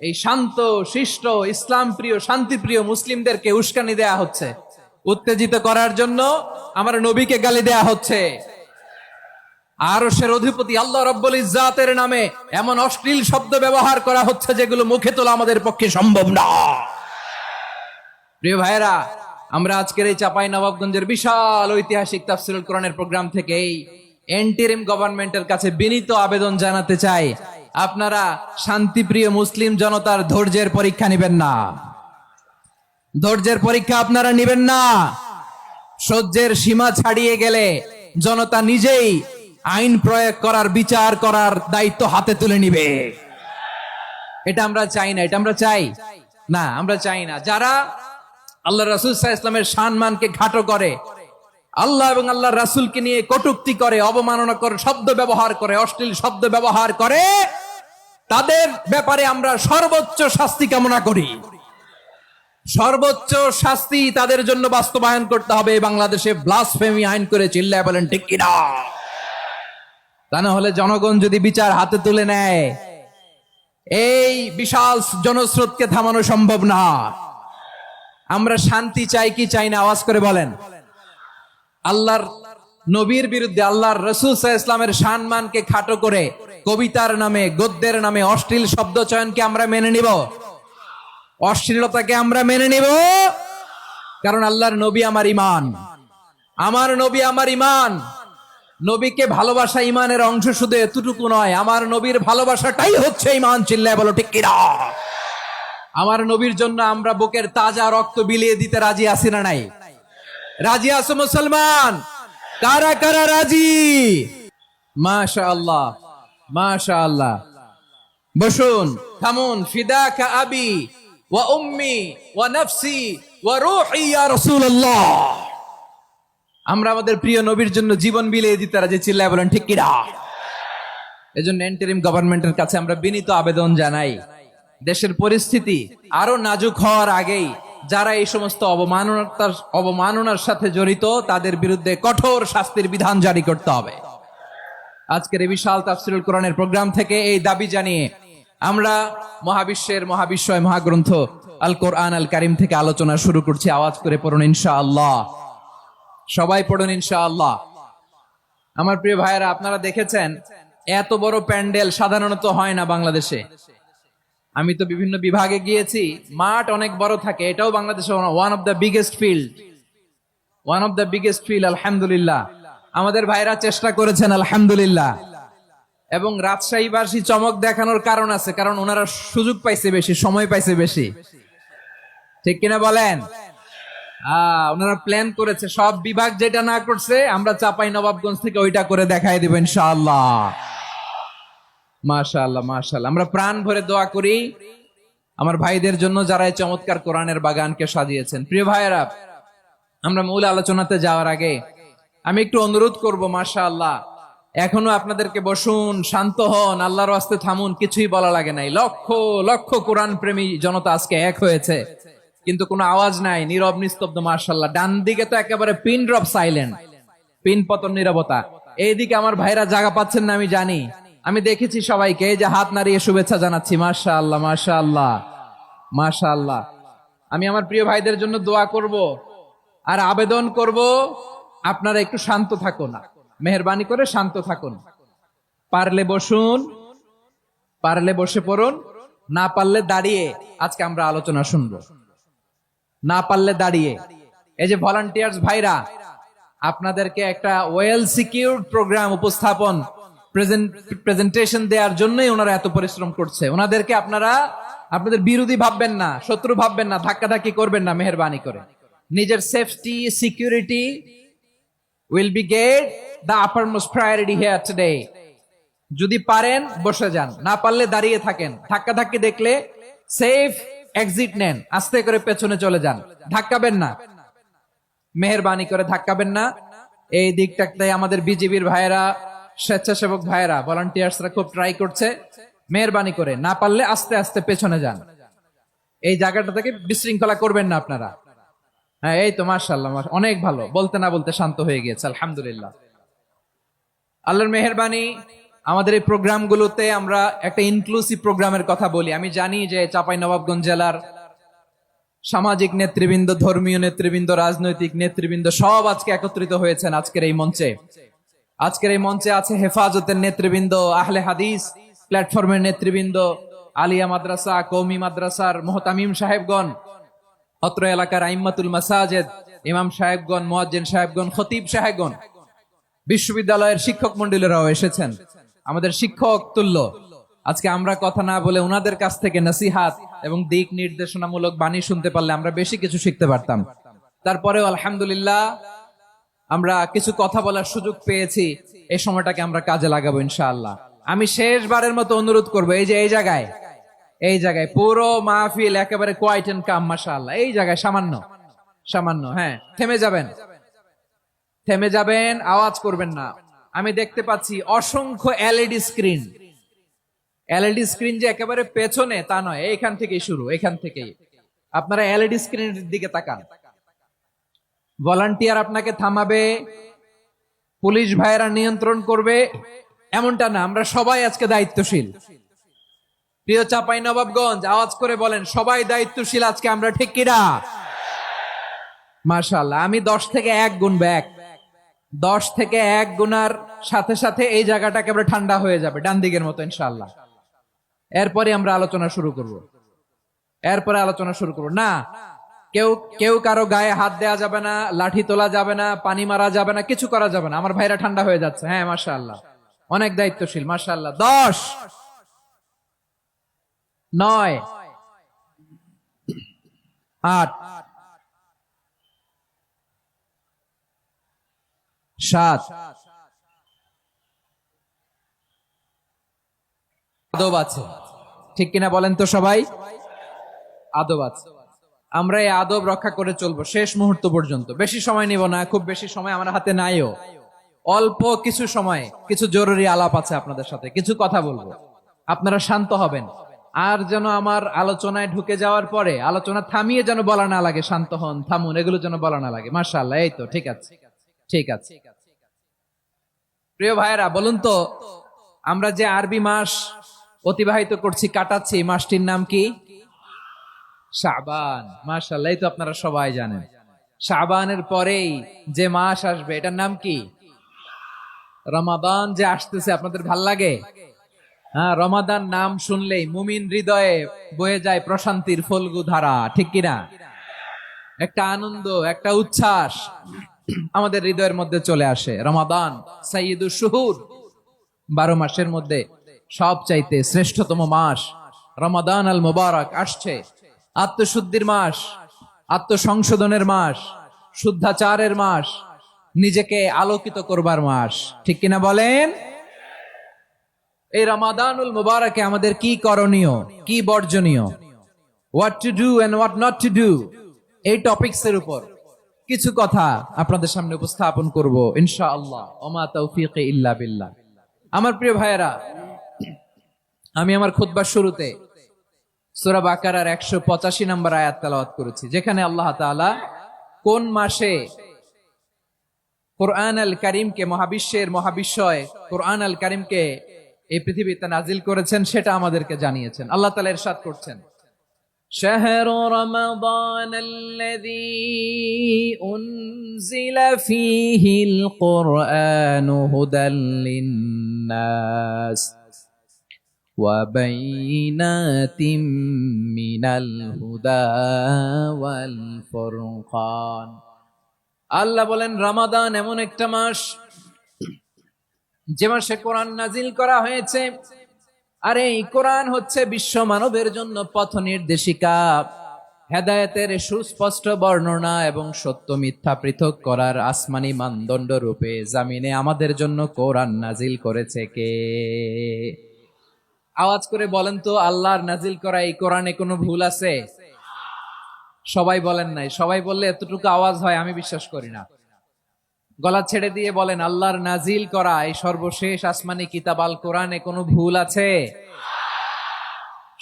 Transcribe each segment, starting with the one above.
এই শান্ত শিষ্ট ইসলাম প্রিয় শান্তিপ্রিয় মুসলিমদেরকে উস্কানি দেয়া হচ্ছে, উত্তেজিত করার জন্য আমার নবীকে গালি দেয়া হচ্ছে। আরশের অধিপতি আল্লাহ রাব্বুল ইজ্জাতের নামে এমন অশ্লীল শব্দ ব্যবহার করা হচ্ছে যেগুলো মুখে তোলা আমাদের পক্ষে সম্ভব না। প্রিয় ভাইরা, আমরা আজকের এই চাঁপাইনবাবগঞ্জের বিশাল ঐতিহাসিক তাফসীরুল কোরআনের প্রোগ্রাম থেকে এই এন্টিরিম গভর্নমেন্টের কাছে বিনীত আবেদন জানাতে চাই, আপনারা শান্তিপ্রিয় মুসলিম জনতার ধৈর্যের পরীক্ষা নেবেন না। ধৈর্যের পরীক্ষা আপনারা নেবেন না। সহ্যের সীমা ছাড়িয়ে গেলে জনতা নিজেই আইন প্রয়োগ করার, বিচার করার দায়িত্ব হাতে তুলে নিবে। এটা আমরা চাই না। এটা আমরা চাই না, আমরা চাই না। যারা আল্লাহ রাসূল সাল্লাল্লাহু আলাইহি ওয়াসাল্লামের সম্মানকে খাটো করে, আল্লাহ এবং আল্লাহর রাসূলকে নিয়ে কটূক্তি করে, অবমাননা করে, শব্দ ব্যবহার করে, অশ্লীল শব্দ ব্যবহার করে, তাদের ব্যাপারে আমরা সর্বোচ্চ শাস্তি কামনা করি। সর্বোচ্চ শাস্তি তাদের জন্য বাস্তবায়ন করতে হবে। বাংলাদেশে ব্লাসফেমি আইন করে চিল্লায় বলেন ঠিক কিনা? তা না হলে জনগণ যদি বিচার হাতে তুলে নেয়, এই বিশাল জনস্রোতকে থামানো সম্ভব না। আমরা শান্তি চাই কি চাই না? আওয়াজ করে বলেন। আল্লাহর নবীর বিরুদ্ধে, আল্লাহর রাসূল সাল্লাল্লাহু আলাইহি ওয়াসাল্লামের সম্মানকে খাটো করে কবিতার নামে, গদ্যের নামে অশ্লীল শব্দ চয়নকে আমরা মেনে নিব? অশ্লীলতাকে আমরা মেনে নিব? কারণ আল্লাহর নবী আমার ঈমান, আমার নবী আমার ঈমান। নবীকে ভালোবাসা ঈমানের অংশ, শুধু এতটুকু নয়, আমার নবীর ভালোবাসাটাই হচ্ছে ঈমান। চিল্লায় বলো ঠিক কিনা? আমার নবীর জন্য আমরা বুকের তাজা রক্ত বিলিয়ে দিতে রাজি আছি না নাই? রাজি আছো মুসলমান? কারা কারা রাজি? মাশাআল্লাহ, মাশাআল্লাহ। বসুন, থামুন। ফিদাকা আবি ওয়া উম্মি ওয়া নাফসি ওয়া রূহি ইয়া রাসূলুল্লাহ। আমরা আমাদের প্রিয় নবীর জন্য জীবন বিলিয়ে দিতে রাজি। চিল্লায় বলেন ঠিক কিনা? এজন্য ইন্টারিম গভর্নমেন্টের কাছে আমরা বিনীত আবেদন জানাই, দেশের পরিস্থিতি আরো নাজুক হওয়ার আগেই যারা এই সমস্ত অবমাননার সাথে জড়িত, তাদের বিরুদ্ধে কঠোর শাস্তির বিধান জারি করতে হবে। আজকের এই বিশাল তাফসীরুল কোরআনের প্রোগ্রাম থেকে এই দাবি জানিয়ে আমরা মহাবিশ্বের মহাবিশ্বয় মহাগ্রন্থ আল কোরআন আল কারীম থেকে আলোচনা শুরু করছি। আওয়াজ করে পড়ুন ইনশাআল্লাহ। সবাই পড়ুন ইনশাআল্লাহ। আমার প্রিয় ভাইয়েরা, আপনারা দেখেছেন এত বড় প্যান্ডেল সাধারণত হয় না বাংলাদেশে। আমি তো বিভিন্ন বিভাগে গিয়েছি, মাঠ অনেক বড় থাকে। এটাও বাংলাদেশে one of the biggest field. আলহামদুলিল্লাহ, আমাদের ভাইরা চেষ্টা করেছেন, আলহামদুলিল্লাহ। এবং রাজশাহীবাসী চমক দেখানোর কারণ আছে, কারণ ওনারা সুযোগ পাইছে বেশি, সময় পাইছে বেশি। ঠিক কিনা বলেন? ওনারা প্ল্যান করেছে। সব বিভাগ যেটা না করছে, আমরা চাঁপাইনবাবগঞ্জ থেকে ওইটা করে দেখাই দিব ইনশাআল্লাহ। মাশাআল্লাহ, মাশাআল্লাহ। আমরা প্রাণ ভরে দোয়া করি আমার ভাইদের জন্য, যারা এই চমৎকার কোরআনের বাগানকে সাজিয়েছেন। প্রিয় ভাইয়েরা, আমরা মূল আলোচনাতে যাওয়ার আগে আমি একটু অনুরোধ করব, মাশাআল্লাহ, এখনো আপনাদেরকে বসুন, শান্ত হন, আল্লাহর ওয়াস্তে থামুন। কিছুই বলা লাগে নাই। লক্ষ লক্ষ কোরআন প্রেমী জনতা আজকে এক হয়েছে, কিন্তু কোনো আওয়াজ নাই, নীরব নিস্তব্ধ। মাশাআল্লাহ। ডান দিকে তো একেবারে পিন ড্রপ সাইলেন্ট, পিন পতন নীরবতা। এইদিকে আমার ভাইরা জায়গা পাচ্ছেন না, আমি জানি। আমি দেখেছি সবাইকে, এই যে হাত নাড়িয়ে শুভেচ্ছা জানাচ্ছি। মাশাআল্লাহ, মাশাআল্লাহ, মাশাআল্লাহ। আমি আমার প্রিয় ভাইদের জন্য দোয়া করব আর আবেদন করব, আপনারা একটু শান্ত থাকুন, মেহেরবানি করে শান্ত থাকুন। পারলে বসুন, পারলে বসে পড়ুন, না পারলে দাঁড়িয়ে আজকে আমরা আলোচনা শুনবো। না পারলে দাঁড়িয়ে। এই যে ভলান্টিয়ার্স ভাইরা, আপনাদেরকে একটা ওয়েল সিকিউরড প্রোগ্রাম উপস্থাপন, প্রেজেন্টেশন দেওয়ার জন্যই ওনারা এত পরিশ্রম করছে। ওনাদেরকে আপনারা আপনাদের বিরোধী ভাববেন না, শত্রু ভাববেন না, ধাক্কাধাক্কি করবেন না, মেহেরবানি করে। নিজের safety, security will be get the uppermost priority here today. যদি পারেন বসে যান, না পারলে দাঁড়িয়ে থাকেন। ধাক্কাধাক্কি দেখলে সেফ এক্সিট নেন, আস্তে করে পেছনে চলে যান, ধাক্কাবেন না, মেহেরবানি করে ধাক্কাবেন না। এই দিকটাতে আমাদের বিজিবির ভাইয়েরা, স্বেচ্ছাসেবক ভাইয়েরা, ভলান্টিয়ার্সরা খুব ট্রাই করছে। মেহেরবানি করে না পারলে আস্তে আস্তে পেছনে যান। এই জায়গাটা থেকে বিশৃঙ্খলা করবেন না আপনারা। হ্যাঁ, এই তো মাশাআল্লাহ, অনেক ভালো। বলতে না বলতে শান্ত হয়ে গিয়েছে, আলহামদুলিল্লাহ। আল্লাহর মেহেরবানি, আমাদের এই প্রোগ্রামগুলোতে আমরা একটা ইনক্লুসিভ প্রোগ্রামের কথা বলি। আমি জানি যে চাঁপাইনবাবগঞ্জ জেলার সামাজিক নেতৃবৃন্দ, ধর্মীয় নেতৃবৃন্দ, রাজনৈতিক নেতৃবৃন্দ সব আজকে একত্রিত হয়েছেন আজকের এই মঞ্চে। আজকের এই মঞ্চে আছে হেফাজতের নেতৃবৃন্দ, আহলে হাদিস প্ল্যাটফর্মের নেতৃবৃন্দ, আলিয়া মাদ্রাসা, কওমি মাদ্রাসার মুহতামিম সাহেবগণ, অত্র এলাকার আইম্মাতুল মাসাজিদ, ইমাম সাহেবগণ, মুয়াজ্জিন সাহেবগণ, খতিব সাহেবগণ, বিশ্ববিদ্যালয়ের শিক্ষক মন্ডলীরাও এসেছেন। আমাদের শিক্ষক তুল্য আজকে আমরা কথা না বলে ওনাদের কাছ থেকে নসিহাত এবং দিক নির্দেশনামূলক বাণী শুনতে পারলে আমরা বেশি কিছু শিখতে পারতাম। তারপরেও আলহামদুলিল্লাহ আমরা কিছু কথা বলার সুযোগ পেয়েছি। এই সময়টাকে আমরা কাজে লাগাবো ইনশাআল্লাহ। আমি শেষবারের মতো অনুরোধ করবো, এই যে এই জায়গায় পুরো মাহফিল একেবারে কোয়াইট এন্ড কাম, মাশাআল্লাহ। এই জায়গায় সামান্য হ্যাঁ, থেমে যাবেন, আওয়াজ করবেন না। আমি দেখতে পাচ্ছি অসংখ্য এলইডি স্ক্রিন যে একেবারে পেছনে তা নয়, এইখান থেকেই শুরু, এখান থেকেই আপনারা এলইডি স্ক্রিনের দিকে তাকান। ভলান্টিয়ার আপনাকে থামাবে, পুলিশ ভাইয়েরা নিয়ন্ত্রণ করবে এমনটা না, আমরা সবাই আজকে দায়িত্বশীল। প্রিয় চাঁপাইনবাবগঞ্জ, আওয়াজ করে বলেন সবাই দায়িত্বশীল আজকে আমরা, ঠিক কিনা? মাশাআল্লাহ। আমি 10 থেকে 1 গুনবো, 10 থেকে 1 গুনার সাথে সাথে এই জায়গাটা একেবারে ঠান্ডা হয়ে যাবে, ডান দিকের মতো ইনশাআল্লাহ। এরপরে আমরা আলোচনা শুরু করব। না, কেউ কারো গায়ে হাত দেওয়া যাবে না, লাঠি তোলা যাবে না, পানি মারা যাবে না, কিছু করা যাবে না। আমার ভাইরা ঠান্ডা হয়ে যাচ্ছে। হ্যাঁ মাশাআল্লাহ, অনেক দায়িত্বশীল, মাশাআল্লাহ। 10, 9, 8, 7, আদব আছে, ঠিক কিনা বলেন তো সবাই? আদব আছে। আমরা এই আদব রক্ষা করে চলবো শেষ মুহূর্ত পর্যন্ত। বেশি সময় নিব না, খুব বেশি সময় আমার হাতে নাইও। অল্প কিছু সময় কিছু জরুরি আলাপ আছে আপনাদের সাথে, কিছু কথা বলবো। আপনারা শান্ত হবেন, আর যেন আমার আলোচনায় ঢুকে যাওয়ার পরে আলোচনা থামিয়ে যেন বলা না লাগে শান্ত হন, থামুন, এগুলো যেন বলা না লাগে। মাশাআল্লাহ, এই তো ঠিক আছে। প্রিয় ভাইয়েরা, বলুন তো, আমরা যে আরবি মাস অতিবাহিত করছি, কাটাচ্ছি, মাসটির নাম কি? শাবান। মাশাআল্লাহ, এই তো আপনারা সবাই জানেন। শাবানের পরেই যে মাস আসবে এটার নাম কি? রমাদান যে আসতেছে, আপনাদের ভাল লাগে? হ্যাঁ, রমাদান নাম শুনলেই মুমিন হৃদয়ে বয়ে যায় প্রশান্তির ফল্গু ধারা, ঠিক কিনা? একটা আনন্দ, একটা উচ্ছ্বাস আমাদের হৃদয়ের মধ্যে চলে আসে। রমাদান সাইয়্যিদুশ শুহুর, 12 মাসের মধ্যে সবচাইতে শ্রেষ্ঠতম মাস রমাদান আল মুবারক আসছে। আত্মশুদ্ধির মাস, আত্মসংশোধনের মাস, শুদ্ধাচারের মাস, নিজেকে আলোকিত করবার মাস, ঠিক কিনা বলেন? এই রমাদানুল মুবারকে আমাদের কি করণীয়, কি বর্জনীয়, what to do and what not to do, এই টপিকস এর উপর কিছু কথা আপনাদের সামনে উপস্থাপন করব ইনশাআল্লাহ। ওমা তাওফীকি ইল্লা বিল্লাহ। আমার প্রিয় ভাইয়েরা, আমি আমার খুতবার শুরুতে সূরা বাকারার 185 নম্বর আয়াত তেলাওয়াত করেছি, যেখানে আল্লাহ তাআলা কোন মাসে কোরআন আল কারীমকে, মহাবিশ্বয় কোরআন আল কারীমকে এই পৃথিবীতে নাজিল করেছেন সেটা আমাদেরকে জানিয়েছেন। আল্লাহ তাআলা ইরশাদ করছেন, শাহরু রমাদান আল্লাযী উনজিলা ফীহিল কুরআনু হুদাল লিন-নাস ওয়া বাইনাতিম মিনাল হুদা ওয়াল ফুরকান। আল্লাহ বলেন, রমাদান এমন একটা মাস যে মাসে কোরআন নাজিল করা হয়েছে। আর এই কোরআন হচ্ছে বিশ্ব মানবের জন্য পথ নির্দেশিকা, হেদায়েতের সুস্পষ্ট বর্ণনা এবং সত্য মিথ্যা পৃথক করার আসমানি মানদণ্ড রূপে জামিনে আমাদের জন্য কোরআন নাজিল করেছে কে? আওয়াজ করে বলেন তো, আল্লাহর নাজিল করা এই কোরআনে কোনো ভুল আছে? সবাই বলেন নাই। সবাই বললে এতটুকু আওয়াজ হয় আমি বিশ্বাস করি না। গলা ছেড়ে দিয়ে বলেন, আল্লাহর নাজিল করা এই সর্বশেষ আসমানি কিতাব আল কোরআনে কোনো ভুল আছে?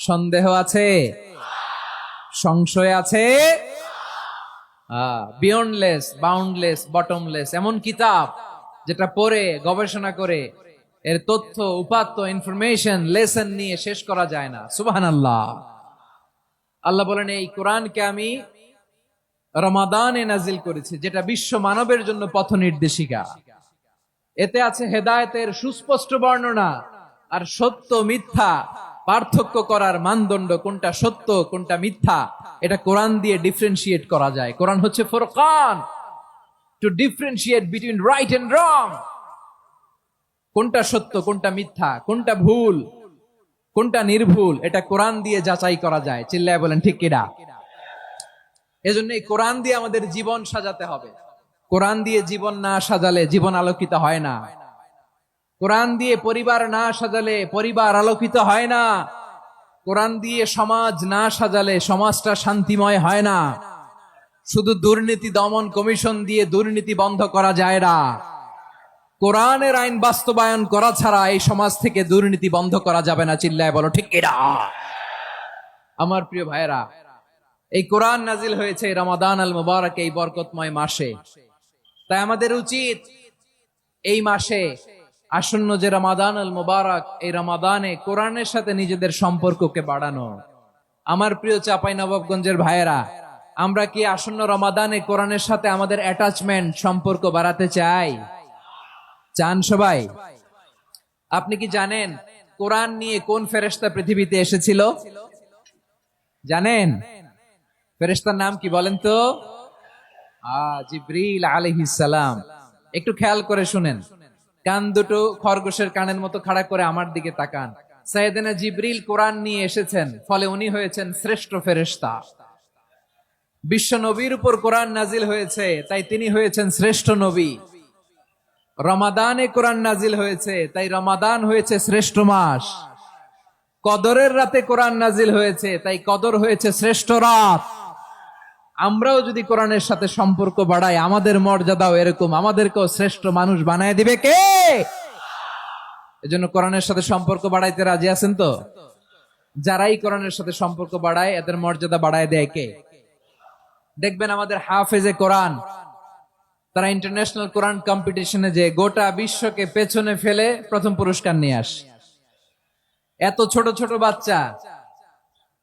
সন্দেহ আছে? সংশয় আছে? বিয়ন্ডলেস, বাউন্ডলেস, বটমলেস, এমন কিতাব যেটা পড়ে গবেষণা করে এর তথ্য উপাত্ত ইনফরমেশন লেসন নিয়ে শেষ করা যায় না। সুবহানাল্লাহ। আল্লাহ বলেন এই কোরআনকে আমি রমাদানে নাজিল করেছি, যেটা বিশ্ব মানবের জন্য পথ নির্দেশিকা। এতে আছে হেদায়েতের সুস্পষ্ট বর্ণনা, আর সত্য মিথ্যা পার্থক্য করার মানদণ্ড, কোনটা সত্য কোনটা মিথ্যা, এটা কোরআন দিয়ে ডিফারেন্সিয়েট করা যায়। কোরআন হচ্ছে Furqan, to differentiate between right and wrong. কোনটা সত্য কোনটা মিথ্যা, কোনটা ভুল কোনটা নির্ভুল, এটা কোরআন দিয়ে যাচাই করা যায়। চিল্লায় বলেন ঠিক কিনা? এজন্য এই কোরআন দিয়ে আমাদের জীবন সাজাতে হবে। কোরআন দিয়ে জীবন না সাজালে জীবন আলোকিত হয় না। কোরআন দিয়ে পরিবার না সাজালে পরিবার আলোকিত হয় না। কোরআন দিয়ে সমাজ না সাজালে সমাজটা শান্তিময় হয় না। শুধু দুর্নীতি দমন কমিশন দিয়ে দুর্নীতি বন্ধ করা যায় না। কোরআনের আইন বাস্তবায়ন করা ছাড়া এই সমাজ থেকে দুর্নীতি বন্ধ করা যাবে না। চিল্লায় বলো ঠিক কিনা? আমার প্রিয় ভাইরা, এই কোরআন নাজিল হয়েছে রমাদান আল মুবারক, এই বরকতময় মাসে। তাই আমাদের উচিত এই মাসে আসন্ন যে রমাদান আল মুবারক, এই রমাদানে কোরআনের সাথে নিজেদের সম্পর্ককে বাড়ানো। আমার প্রিয় চাঁপাইনবাবগঞ্জের ভাইয়েরা, আমরা কি আসন্ন রমাদানে কোরআনের সাথে আমাদের অ্যাটাচমেন্ট সম্পর্ক বাড়াতে চাই? চান সবাই? আপনি কি জানেন কোরআন নিয়ে কোন ফেরেশতা পৃথিবীতে এসেছিল? জানেন ফেরেশতার নাম কি বলেন তো? জিবরিল আলাইহিস সালাম। একটু খেয়াল করে শুনেন, কান দুটো খরগোশের কানের মতো খাড়া করে আমার দিকে তাকান। সাইয়েদনা জিবরিল কোরআন নিয়ে এসেছেন, ফলে উনি হয়েছেন শ্রেষ্ঠ ফেরেশতা। বিশ্ব নবীর উপর কোরআন নাজিল হয়েছে, তাই তিনি হয়েছেন শ্রেষ্ঠ নবী। রমাদানে কোরআন নাজিল হয়েছে, তাই রমাদান হয়েছে শ্রেষ্ঠ মাস। কদরের রাতে কোরআন নাজিল হয়েছে, তাই কদর হয়েছে শ্রেষ্ঠ রাত। আমরাও যদি কোরআনের সাথে সম্পর্ক বাড়াই, আমাদের মর্যাদাও এরকম, আমাদেরকেও শ্রেষ্ঠ মানুষ বানায় দিবে কে? এজন্য কোরআনের সাথে সম্পর্ক বাড়াইতে রাজি আছেন তো? যারাই কোরআনের সাথে সম্পর্ক বাড়ায় এদের মর্যাদা বাড়ায় দেয় কে? দেখবেন আমাদের হাফেজে কোরআন, তারা ইন্টারন্যাশনাল কোরআন কম্পিটিশনে যে গোটা বিশ্বকে পেছনে ফেলে প্রথম পুরস্কার নিয়ে আসে। এত ছোট ছোট বাচ্চা,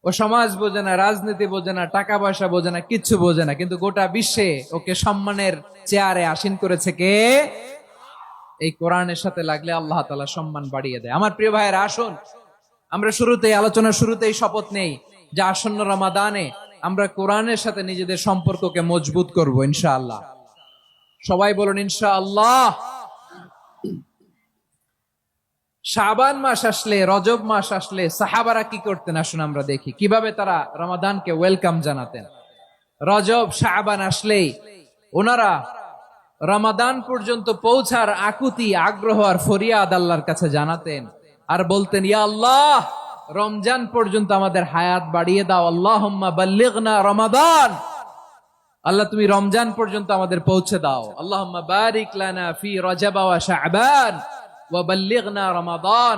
ও সমাজ বোঝে না, রাজনীতি বোঝে না, টাকা পয়সা বোঝে না, কিচ্ছু বোঝে না, কিন্তু গোটা বিশ্বে ওকে সম্মানের চেয়ারে আসীন করেছে কে? এই কোরআনের সাথে লাগলে আল্লাহ তাআলা সম্মান বাড়িয়ে দেয়। আমার প্রিয় ভাইয়েরা, আসুন আমরা আলোচনার শুরুতেই শপথ নেই যে আসন্ন রমাদানে আমরা কোরআনের সাথে নিজেদের সম্পর্ককে মজবুত করব ইনশাআল্লাহ। সবাই বলুন ইনশাআল্লাহ। শাবান মাস আসলে, রজব মাস আসলে সাহাবারা কি করতেন আসুন আমরা দেখি কিভাবে তারা রমাদানকে ওয়েলকাম জানাতেন। রজব শাবান আসলেই ওনারা রমাদান পর্যন্ত পৌঁছার আকুতি, আগ্রহ আর ফরিয়াদ আল্লাহর কাছে জানাতেন, আর বলতেন ইয়া আল্লাহ, রমজান পর্যন্ত আমাদের হায়াত বাড়িয়ে দাও। আল্লাহুম্মা বাল্লিগনা রমাদান, আল্লাহ তুমি রমজান পর্যন্ত আমাদের পৌঁছে দাও। আল্লাহুম্মা বারিক লানা ফি রজব ওয়া শাবান ওয়া বাল্লিগনা রমাদান,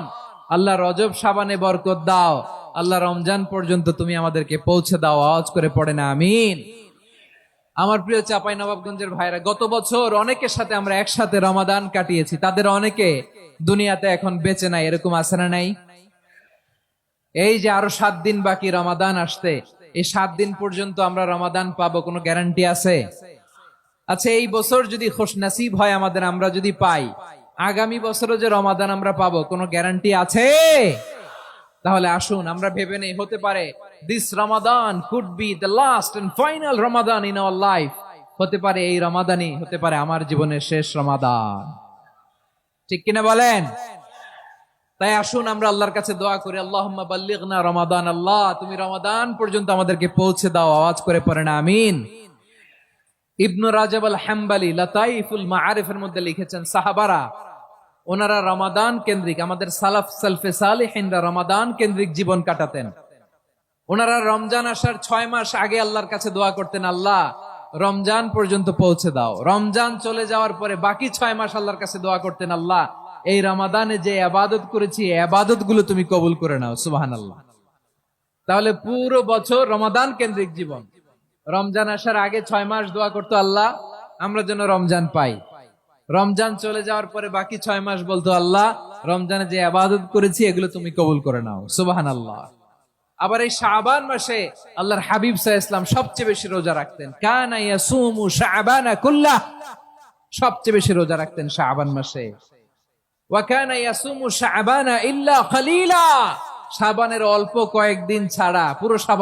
আল্লাহ রজব শাবানে বরকত দাও, আল্লাহ রমজান পর্যন্ত তুমি আমাদেরকে পৌঁছে দাও। আওয়াজ করে পড়ে না আমিন। আমার প্রিয় চাঁপাইনবাবগঞ্জের ভাইরা, গত বছর অনেকের সাথে আমরা একসাথে রমাদান কাটিয়েছি, তাদের অনেকে দুনিয়াতে এখন বেঁচে নাই, এরকম আছে না নাই? এই যে আরো 7 দিন বাকি রমাদান আসতে, এই 7 দিন পর্যন্ত আমরা রমাদান পাবো, কোনো গ্যারান্টি আছে? আচ্ছা, এই বছর যদি খুশনসিব হয় আমাদের, আমরা যদি পাই, আগামী বছরও যে রমাদান আমরা পাবো, কোনো গ্যারান্টি আছে? তাহলে আসুন আমরা ভেবে নেই, হতে পারে this Ramadan could be the last and final Ramadan in our life. হতে পারে এই রমাদানই হতে পারে আমার জীবনের শেষ রমাদান। ঠিক কিনা বলেন? তাই আসুন আমরা আল্লাহর কাছে দোয়া করি, আল্লাহুম্মা বাল্লিগনা রমাদান, আল্লাহ তুমি রমাদান পর্যন্ত আমাদেরকে পৌঁছে দাও। আওয়াজ করে পড়েন আমিন। ইবনু রাজব আল হাম্বলি লাতাইফুল মাআরিফের মধ্যে লিখেছেন, সাহাবারা ওনারা রমাদান কেন্দ্রিক, আমাদের সালাফ সালফে সালিহিনরা রমাদান কেন্দ্রিক জীবন কাটাতেন। ওনারা রমজান আসার 6 মাস আগে আল্লাহর কাছে দোয়া করতেন, আল্লাহ রমজান পর্যন্ত পৌঁছে দাও। রমজান চলে যাওয়ার পরে বাকি 6 মাস আল্লাহর কাছে দোয়া করতেন, আল্লাহ এই রমাদানে যে ইবাদত করেছি এই ইবাদত গুলো তুমি কবুল করে নাও। সুবহানাল্লাহ। তাহলে পুরো বছর রমাদান কেন্দ্রিক জীবন। রমজান আসার আগে 6 মাস দোয়া করতো, আল্লাহ আমরা যেন রমজান পাই। রমজান চলে যাওয়ার পরে বাকি 6 মাস বলতো, আল্লাহ রমজানে যে ইবাদত করেছি এগুলো তুমি কবুল করে নাও, সুবহানাল্লাহ। আবার এই শাবান মাসে আল্লাহর হাবিব সাল্লাল্লাহু আলাইহি ওয়াসাল্লাম সবচেয়ে বেশি রোজা রাখতেন। কানা ইয়াসুমু শাবানা কুল্লাহ, সবচেয়ে বেশি রোজা রাখতেন শাবান মাসে। ওয়া কানা ইয়াসুমু শাবানা ইল্লা কালিলা, শাবানের অল্প কয়েকদিন ছাড়া পুরো শাবান